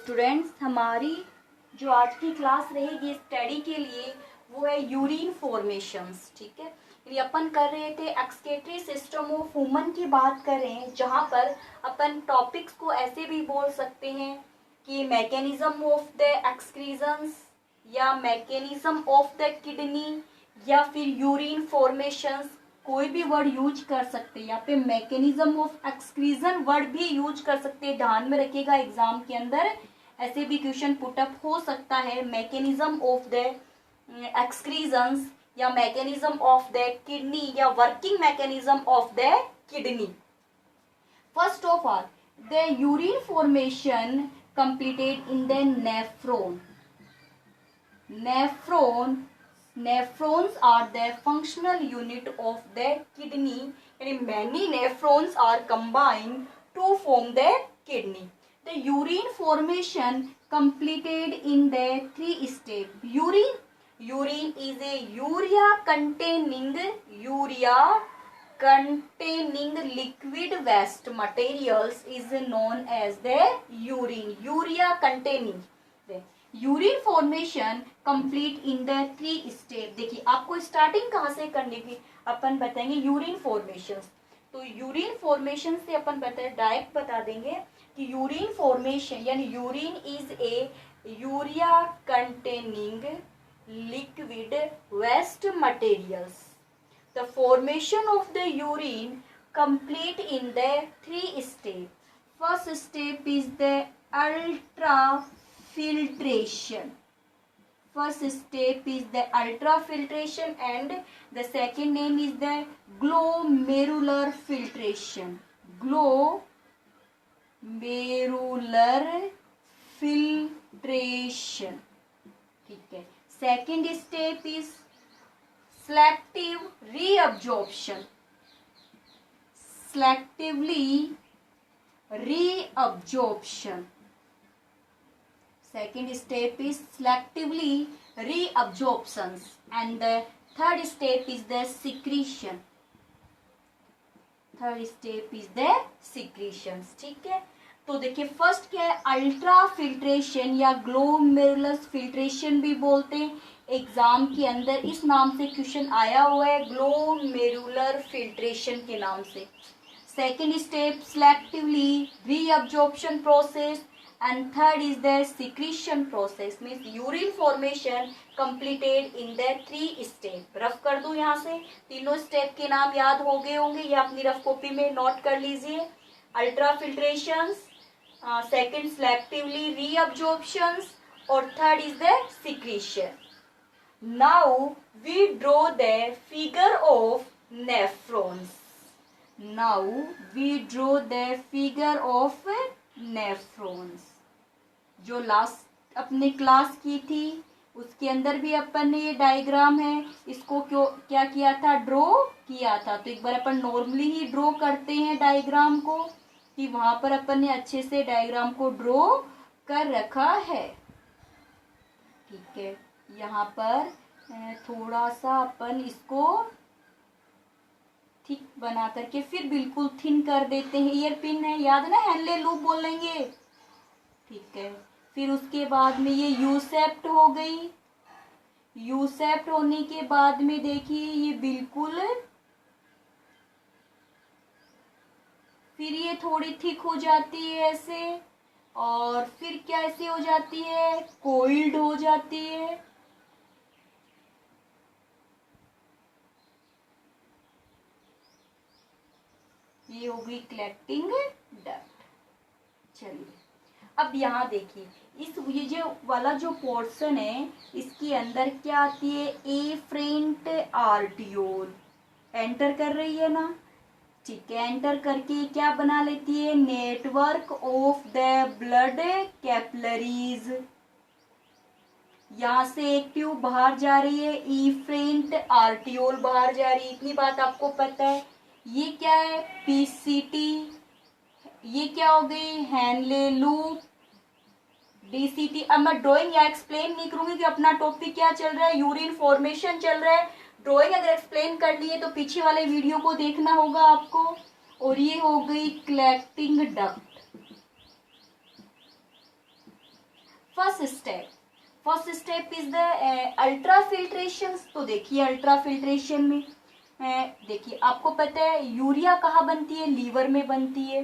Students, हमारी जो आज की क्लास रहेगी स्टडी के लिए वो है यूरिन फॉर्मेशंस। ठीक है, ये अपन कर रहे थे एक्सक्रीटरी सिस्टम ऑफ वुमन की बात कर रहे हैं, जहाँ पर अपन टॉपिक्स को ऐसे भी बोल सकते हैं कि मैकेनिज्म ऑफ द एक्सक्रीजन्स या मैकेनिज्म ऑफ द किडनी या फिर यूरिन फॉर्मेशंस, कोई भी वर्ड यूज कर सकते हैं। यहाँ पे मैकेनिज्म ऑफ एक्सक्रीजन वर्ड भी यूज कर सकते हैं, ध्यान में रखिएगा एग्जाम के अंदर ऐसे भी क्वेश्चन पुटअप हो सकता है। मैकेनिज्म ऑफ द एक्सक्रीजन्स या मैकेनिज्म ऑफ द किडनी या working mechanism of the kidney. First of all, the urine formation completed in the nephron. Nephrons are the functional unit of the kidney, and many nephrons are combined to form the kidney. The urine formation completed in the 3 steps. Urine is a urea containing liquid waste materials is known as the urine. Urea containing urine formation complete in the 3 step. देखिए आपको starting कहाँ से करने की अपन बताएंगे, urine formation. तो urine formation से अपन डायरेक्ट बता देंगे कि यूरिन फॉर्मेशन यानी urine is a urea containing liquid waste materials. The formation of the urine complete in the 3 step. First step is the ultrafiltration. First step is the ultrafiltration and the second name is the glomerular filtration. Glomerular filtration. ठीक है। Second step is selective reabsorption. Selectively reabsorption. Second step is selectively reabsorptions and the third step is the secretion. Third step is the secretions. ठीक है, तो देखिए first क्या है, ultra filtration या glomerular filtration भी बोलते हैं। एग्जाम के अंदर इस नाम से क्वेश्चन आया हुआ है, ग्लोमेरुलर फिल्ट्रेशन के नाम से। Second step selectively reabsorption process and third is the secretion process, means urine formation completed in the 3 step. Rough कर दूं यहाँ से, तीनों स्टेप के नाम याद हो गए होंगे, ये अपनी रफ कॉपी में नोट कर लीजिए। Ultra filtration, second selectively reabsorptions और third is the secretion. Now we draw the figure of nephrons. Now we draw the figure of nephrons. जो लास्ट अपने क्लास की थी उसके अंदर भी अपन ने ये डायग्राम है, इसको क्या किया था, ड्रॉ किया था। तो एक बार अपन नॉर्मली ही ड्रॉ करते हैं डायग्राम को, कि वहां पर अपन ने अच्छे से डायग्राम को ड्रॉ कर रखा है। ठीक है, यहाँ पर थोड़ा सा अपन इसको थिक बना करके फिर बिल्कुल थिन कर देते हैं। ईयर पिन है, याद ना, हेनले लूप बोलेंगे। ठीक है, फिर उसके बाद में ये यू शेप्ड हो गई। यू शेप्ड होने के बाद में देखिए ये बिल्कुल, फिर ये थोड़ी थिक हो जाती है ऐसे, और फिर क्या ऐसे हो जाती है, कोइल्ड हो जाती है। ये हो गई कलेक्टिंग डक्ट। चलिए अब यहाँ देखिए, ये जो वाला जो पोर्शन है इसके अंदर क्या आती है, एफरेंट आर्टियोल एंटर कर रही है ना। ठीक है, एंटर करके क्या बना लेती है, network of the blood capillaries. यहाँ से एक ट्यूब बाहर जा रही है, एफरेंट आर्टियोल बाहर जा रही है, इतनी बात आपको पता है। ये क्या है, पीसीटी, ये क्या हो गई, हेनले लूप, डीसीटी। अब मैं ड्राइंग या एक्सप्लेन नहीं करूंगी कि अपना टॉपिक क्या चल रहा है, यूरिन फॉर्मेशन चल रहा है। ड्राइंग अगर एक्सप्लेन कर लिए तो पीछे वाले वीडियो को देखना होगा आपको। और ये हो गई collecting duct. First step is the ultrafiltration. तो देखिए अल्ट्राफिल्ट्रेशन में देखिए आपको पता है यूरिया कहाँ बनती है, लीवर में बनती है।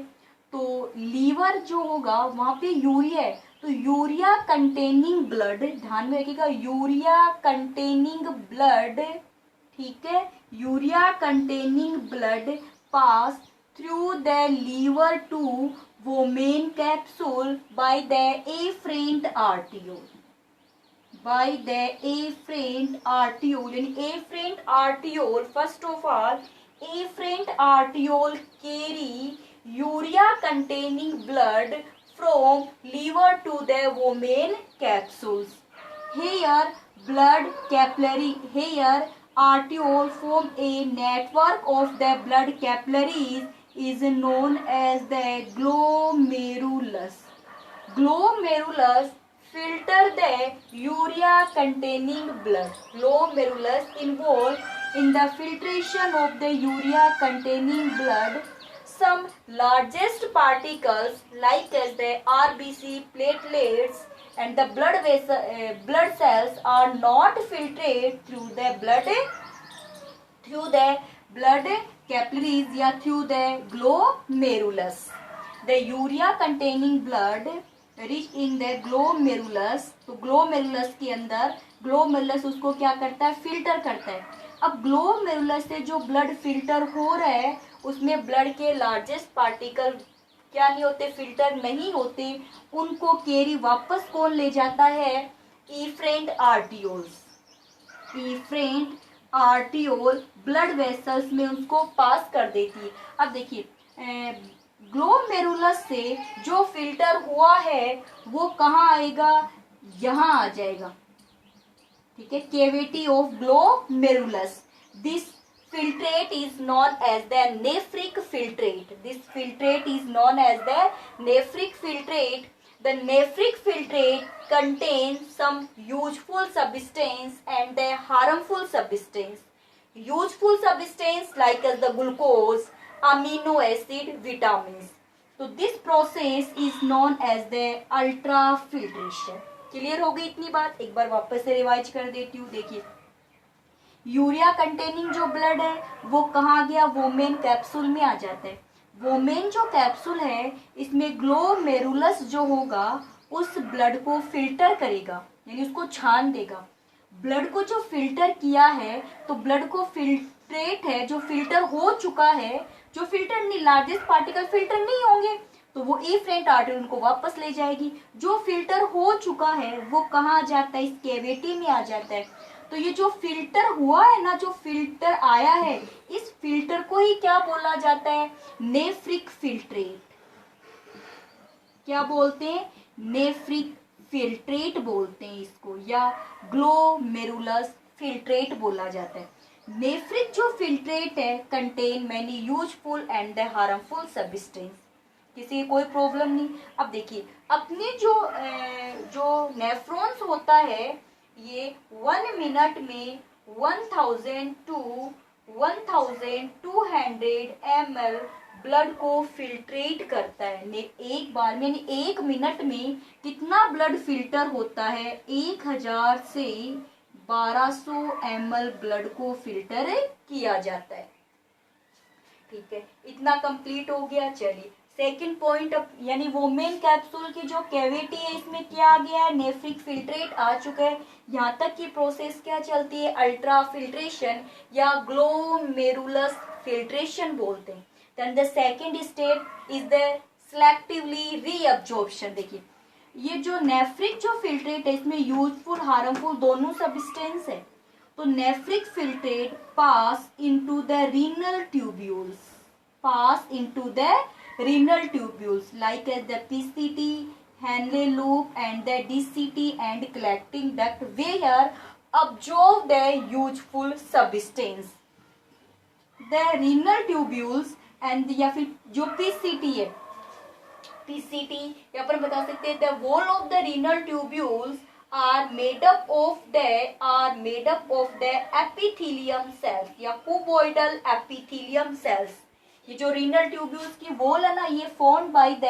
तो लीवर जो होगा वहां पे यूरिया है, तो यूरिया कंटेनिंग ब्लड, ध्यान में रखिएगा, यूरिया कंटेनिंग ब्लड, ठीक है, urea containing blood pass through the liver to Bowman capsule by the afferent arteriole, by the afferent arteriole. यानी afferent arteriole, first of all afferent arteriole carry urea containing blood from liver to the Women capsules. Here blood capillary, here arteriole form a network of the blood capillaries is known as the glomerulus. Glomerulus filter the urea containing blood. Glomerulus involved in the filtration of the urea containing blood. Some largest particles like as the RBC, platelets and the blood cells are not filtered through the blood capillaries या through the glomerulus. The urea containing blood rich in the glomerulus. तो glomerulus के अंदर, glomerulus उसको क्या करता है, filter करता है। अब ग्लोमेरुलस से जो ब्लड फिल्टर हो रहा है उसमें ब्लड के लार्जेस्ट पार्टिकल क्या नहीं होते, फिल्टर नहीं होते, उनको कैरी वापस कौन ले जाता है, efferent arterioles. Efferent arteriole blood vessels में उसको पास कर देती है। अब देखिए ग्लोमेरुलस से जो फिल्टर हुआ है वो कहाँ आएगा, यहाँ आ जाएगा, ठीक है, cavity of glomerulus. This filtrate is known as the nephric filtrate. This filtrate is known as the nephric filtrate. The nephric filtrate contains some useful substance and the harmful substance. Useful substance like as the glucose, amino acid, vitamins. So this process is known as the ultrafiltration. Clear हो गई इतनी बात? एक बार वापस से revise कर देती हूँ। देखिए यूरिया कंटेनिंग जो ब्लड है वो कहाँ गया, वोमेन कैप्सूल में आ जाता है। वोमेन जो कैप्सूल है इसमें ग्लोमेरुलस जो होगा उस ब्लड को फिल्टर करेगा, यानी उसको छान देगा। ब्लड को जो फिल्टर किया है तो ब्लड को फिल्ट्रेट है, जो फिल्टर हो चुका है, जो फिल्टर नहीं, लार्जेस्ट पार्टिकल फिल्टर नहीं होंगे तो वो इफरेंट आर्टरी उनको वापस ले जाएगी। जो फिल्टर हो चुका है वो कहाँ जाता है, इस कैविटी में आ जाता है। तो ये जो फिल्टर हुआ है ना, जो फिल्टर आया है, इस फिल्टर को ही क्या बोला जाता है, नेफ्रिक फिल्ट्रेट। क्या बोलते हैं, नेफ्रिक फिल्ट्रेट बोलते हैं इसको, या ग्लोमेरुलस फिल्ट्रेट बोला जाता है। नेफ्रिक जो फिल्ट्रेट है contain many useful and the harmful substance. किसी कोई प्रॉब्लम नहीं। अब देखिए अपने जो नेफ्रॉन्स होता है ये 1 मिनट में 1000 to 1200 ml ब्लड को फिल्ट्रेट करता है। एक बार में यानी 1 मिनट में कितना ब्लड फिल्टर होता है, 1000 से 1200 ml ब्लड को फिल्टर किया जाता है। ठीक है, इतना कंप्लीट हो गया। चलिए सेकंड पॉइंट, यानी वोमेन कैप्सूल की जो कैविटी है इसमें क्या आ गया है, नेफ्रिक फिल्ट्रेट आ चुका है। यहाँ तक की प्रोसेस क्या चलती है, अल्ट्रा फिल्ट्रेशन या ग्लोमेरुलस फिल्ट्रेशन बोलते हैं। Then the second step is the selectively reabsorption. देखिए ये जो नेफ्रिक जो फिल्ट्रेट है इसमें यूजफुल हार्मफुल दोनों सब्सटेंस है। तो nephric filtrate pass into the renal tubules, pass into the renal tubules like as the PCT, Henle loop and the DCT and collecting duct where absorb the useful substance. The renal tubules and या फिर जो PCT है, PCT यहाँ पर बता सकते हैं the wall of the renal tubules are made up of the epithelium cells या cuboidal epithelium cells। ये जो रीनल ट्यूब्यूल्स की वॉल है ना, ये formed by the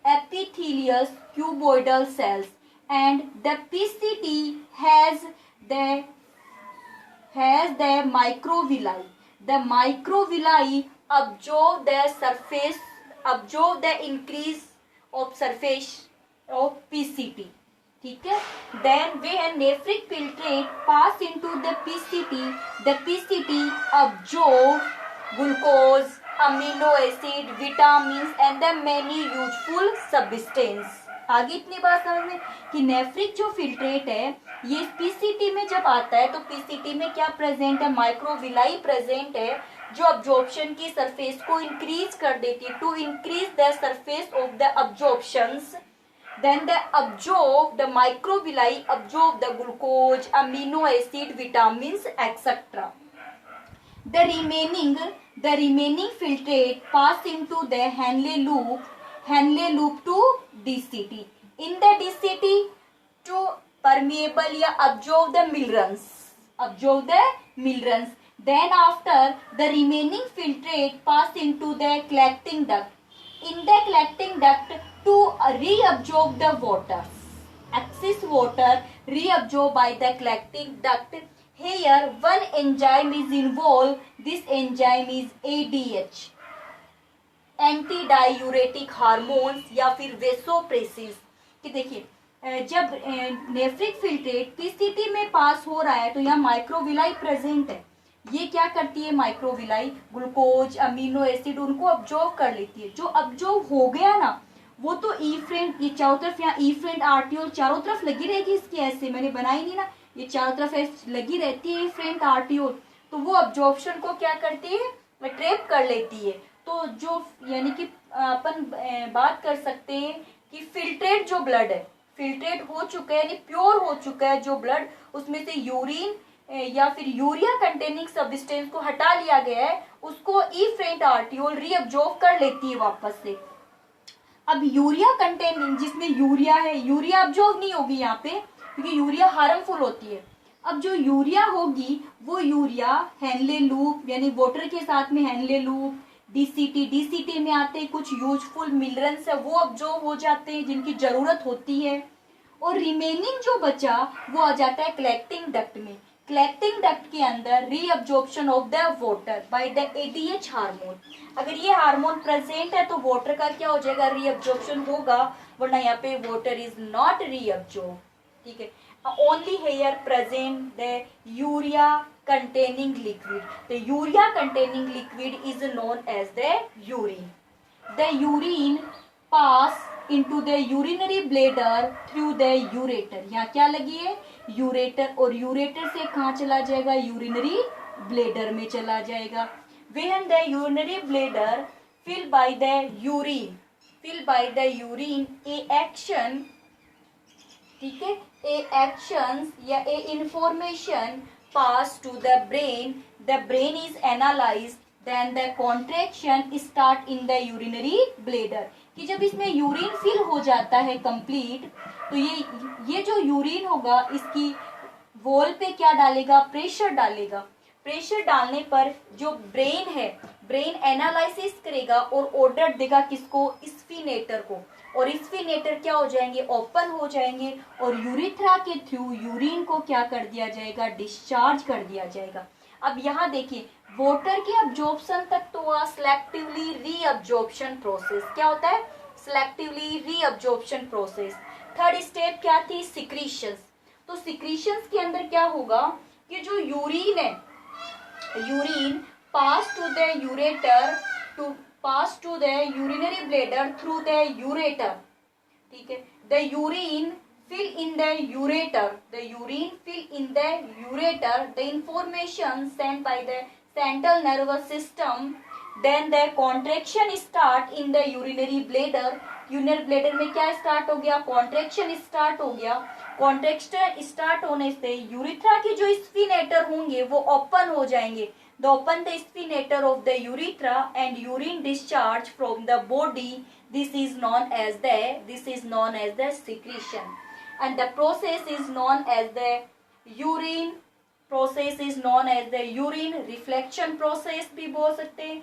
epithelial cuboidal cells and the PCT has the microvilli. The microvilli absorb the increase of surface of PCT. ठीक है. Then when nephric filtrate pass into the PCT absorb glucose, amino acid, vitamins and the many useful substance. आगे इतनी बात समझ में कि nephric जो filtrate है ये पीसीटी में जब आता है तो पीसीटी में क्या प्रेजेंट है, माइक्रोविलाई प्रेजेंट है जो अब्जॉर्प्शन की सरफेस को इंक्रीज कर देती है. To increase the surface of the absorptions, then the microvilli absorb the glucose, amino acid, vitamins, etc. The remaining filtrate pass into the Henle loop to DCT. In the DCT to permeable या absorb the minerals. Then after the remaining filtrate pass into the collecting duct. In the collecting duct to reabsorb the water. Excess water reabsorbed by the collecting duct. Here one enzyme is involved. This enzyme is ADH. Anti diuretic hormones या फिर वेसोप्रेसिस. कि देखिए जब nephric filtrate PCT में पास हो रहा है तो यहाँ माइक्रोविलाई प्रेजेंट है. ये क्या करती है, माइक्रोविलाई ग्लूकोज, अमीनो एसिड उनको अब्जॉर्ब कर लेती है. जो अब्जॉर्ब हो गया ना वो तो ईफ्रेंट, ये चारों तरफ यहाँ ईफ्रेंट आर्टियोल चारों तरफ लगी रहेगी. इसकी ऐसे मैंने बनाई नहीं ना, ये चारों तरफ लगी रहती है ईफ्रेंट आर्टियोल. तो वो अब्जॉर्प्शन को क्या करती है, ट्रैप कर लेती है. तो जो यानी कि अपन बात कर सकते हैं कि फिल्ट्रेट जो ब्लड है, फिल्ट्रेट हो चुका है यानी प्योर हो चुका है जो ब्लड, उसमें से यूरिन या फिर यूरिया कंटेनिंग सब्सटेंस को हटा लिया गया है, उसको इफेरेंट आर्टियोल रीअब्जॉर्ब कर लेती है वापस से. अब यूरिया कंटेनिंग जिसमें यूरिया है, यूरिया अब्जॉर्ब नहीं होगी यहाँ पे क्योंकि यूरिया हार्मफुल होती है. अब जो यूरिया होगी वो यूरिया हेनले लूप यानी वाटर के साथ में हेनले लूप, डीसीटी में आते हैं कुछ यूजफुल मिनरल्स है वो अब्जॉर्ब हो जाते हैं जिनकी जरूरत होती है. और रिमेनिंग जो बचा वो आ जाता है कलेक्टिंग डक्ट में. कलेक्टिंग डक्ट के अंदर reabsorption of the water by the ADH hormone. अगर ये हार्मोन प्रेजेंट है तो वाटर का क्या हो जाएगा, रीअब्जॉर्प्शन होगा, वरना यहाँ पे वाटर इज नॉट रीअब्जॉर्ब. ठीक है. Only here present the urea containing liquid. The urea containing liquid is known as the urine. The urine pass into the urinary bladder through the ureter. यहाँ क्या लगी है, ureter, और ureter से कहाँ चला जाएगा, urinary bladder में चला जाएगा. When the urinary bladder filled by the urine, a action, ठीक है, a actions या a information pass to the brain is analyzed, then the contraction start in the urinary bladder. कि जब इसमें यूरिन फिल हो जाता है कंप्लीट तो ये जो यूरिन होगा इसकी वॉल पे क्या डालेगा, प्रेशर डालेगा. प्रेशर डालने पर जो ब्रेन है, ब्रेन एनालिसिस करेगा और ऑर्डर देगा किसको, स्फीनेटर को. और स्फीनेटर क्या हो जाएंगे, ओपन हो जाएंगे और यूरिथ्रा के थ्रू यूरिन को क्या कर दिया जाएगा, डिस्चार्ज कर दिया जाएगा. अब यहाँ देखिए वाटर के अब्जॉर्प्शन तक तो हुआ सिलेक्टिवली रीअब्जॉर्प्शन प्रोसेस. क्या होता है, selectively reabsorption process. Third step क्या थी, सिक्रीशंस. तो सिक्रीशंस के अंदर क्या होगा कि जो यूरिन है, urine pass to the ureter to pass to the urinary bladder through the ureter. ठीक है. The urine fill in the ureter. The information sent by the central nervous system. Then the contraction start in the urinary bladder. urinary bladder में क्या start हो गया, contraction start हो गया. Contraction start होने से यूरिथ्रा के जो स्फीनेटर होंगे वो ओपन हो जाएंगे. They open the sphincter of the urethra and urine discharge from the body. This is known as the secretion, and the process is known as the urine reflection process भी बोल सकते हैं.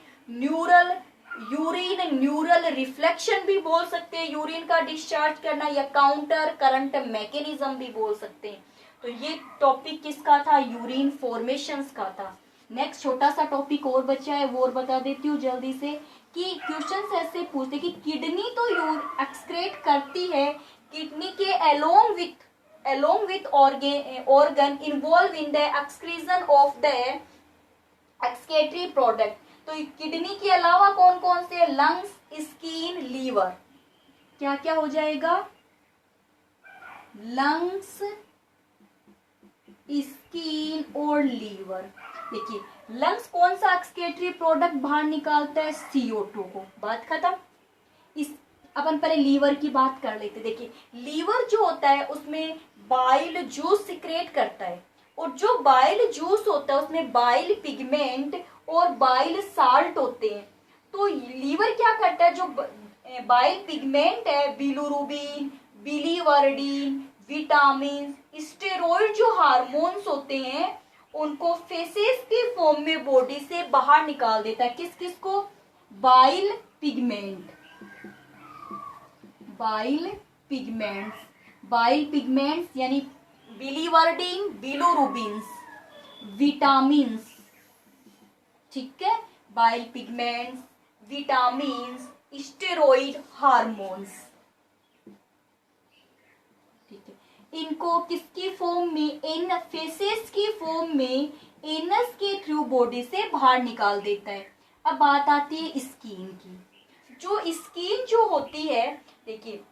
यूरिन न्यूरल रिफ्लेक्शन भी बोल सकते हैं, urine का discharge करना, या काउंटर करंट मैकेनिज्म भी बोल सकते हैं। तो ये टॉपिक किसका था, यूरिन फॉर्मेशंस का था। नेक्स्ट छोटा सा टॉपिक और बचा है, वो और बता देती हूँ जल्दी से, कि क्वेश्चन ऐसे पूछते कि किडनी तो एक्सक्रेट करती है, किडनी के along with organ involved in the excretion of the excretory product। तो किडनी के अलावा कौन कौन से, लंग्स, स्किन, लीवर। क्या क्या हो जाएगा, लंग्स, स्किन और लीवर। देखिए लंग्स कौन सा एक्सक्रीटरी प्रोडक्ट बाहर निकालता है, CO2 को, बात खत्म। इस अपन पहले लीवर की बात कर लेते। देखिए लीवर जो होता है उसमें बाइल जूस सिक्रेट करता है, और जो बाइल जूस होता है उसमें बाइल पिगमेंट और बाइल साल्ट होते हैं। तो लीवर क्या करता है, जो बाइल पिगमेंट है, बिलिरुबिन, बिलीवर्डिन, विटामिन, स्टेरॉइड जो हार्मोन्स होते हैं, उनको फेसेस के फॉर्म में बॉडी से बाहर निकाल देता है। किस किस को, बाइल पिगमेंट, बाइल पिगमेंट्स यानी बिलीवर्डिन, बिलिरुबिन्स, विटामिन्स, ठीक है, bile pigments, vitamins, steroid hormones, ठीक है। इनको किसकी फॉर्म में, इन फेसेस की फॉर्म में एनस के थ्रू बॉडी से बाहर निकाल देता है। अब बात आती है स्किन की। जो स्किन जो होती है, देखिए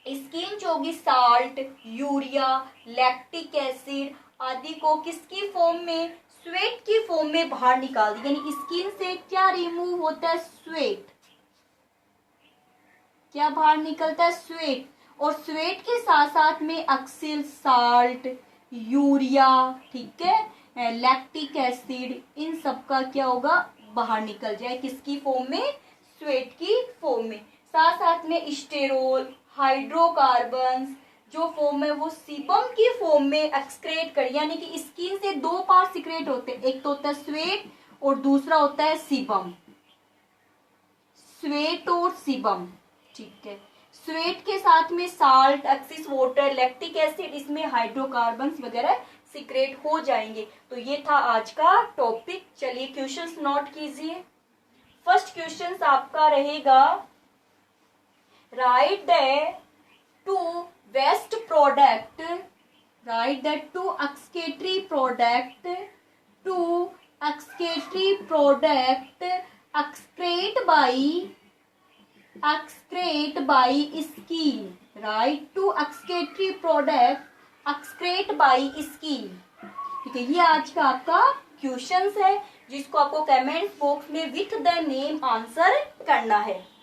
स्किन जो होगी साल्ट, यूरिया, लैक्टिक एसिड आदि को किसकी फॉर्म में, स्वेट की फॉर्म में बाहर निकाल दी। यानी स्किन से क्या रिमूव होता है, स्वेट। क्या बाहर निकलता है, स्वेट। और स्वेट के साथ साथ में अक्सिल साल्ट, यूरिया, ठीक है, लैक्टिक एसिड, इन सब का क्या होगा, बाहर निकल जाए, किसकी फॉर्म में, स्वेट की फॉर्म में। साथ साथ में स्टेरोल, हाइड्रोकार्बन्स जो फॉर्म है वो सीबम की फॉर्म में एक्सक्रेट कर, यानी कि स्किन से दो पार्ट सिक्रेट होते हैं, एक तो होता है स्वेट और दूसरा होता है सीबम, स्वेट और सीबम, ठीक है। स्वेट के साथ में salt, axis water, lactic acid, इसमें हाइड्रोकार्बन्स वगैरह सिक्रेट हो जाएंगे। तो ये था आज का टॉपिक। चलिए क्वेश्चंस नोट कीजिए। फर्स्ट क्वेश्चन आपका रहेगा, write the two waste product, write the two excretory product excrete by skin, write two excretory product excrete by skin, ठीक है। ये आज का आपका क्वेश्चंस है, जिसको आपको कमेंट बॉक्स में विथ द नेम आंसर करना है।